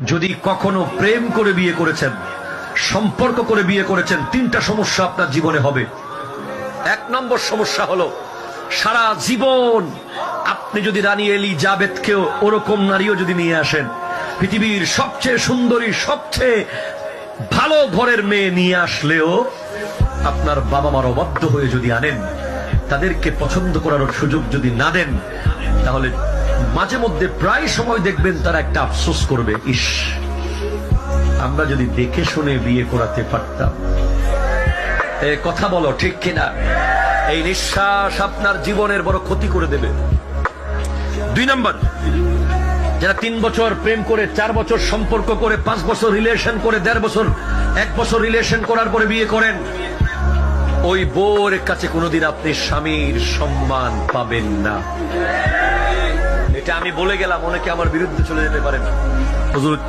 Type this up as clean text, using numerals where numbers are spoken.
যদি কখনো প্রেম করে বিয়ে করেছেন, সম্পর্ক করে বিয়ে করেছেন, তিনটা সমস্যা আপনার জীবনে হবে। এক নম্বর সমস্যা হলো, সারা জীবন আপনি যদি রানী এলিজাবেথকেও ওরকম নারীও যদি নিয়ে আসেন, পৃথিবীর সবচেয়ে সুন্দরী, সবচেয়ে ভালো ঘরের মেয়ে নিয়ে আসলেও আপনার বাবা মার অবাধ্য হয়ে যদি আনেন, তাদেরকে পছন্দ করার সুযোগ যদি না দেন, তাহলে মাঝে মধ্যে প্রায় সময় দেখবেন তারা একটা আফসোস করবে, ইস, আমরা যদি দেখে শুনে বিয়ে করাতে পারতাম। কথা বলো ঠিক কিনা? এই নিঃশ্বাস আপনার জীবনের বড় ক্ষতি করে দেবে। 2 নম্বর, যারা 3 বছর প্রেম করে, 4 বছর সম্পর্ক করে, 5 বছর রিলেশন করে, 1.5 বছর, 1 বছর রিলেশন করার পরে বিয়ে করেন, ওই বউর কাছে কোনোদিন আপনি স্বামীর সম্মান পাবেন না। এটা আমি বলে গেলাম, অনেকে আমার বিরুদ্ধে চলে যেতে পারেন। হুজুর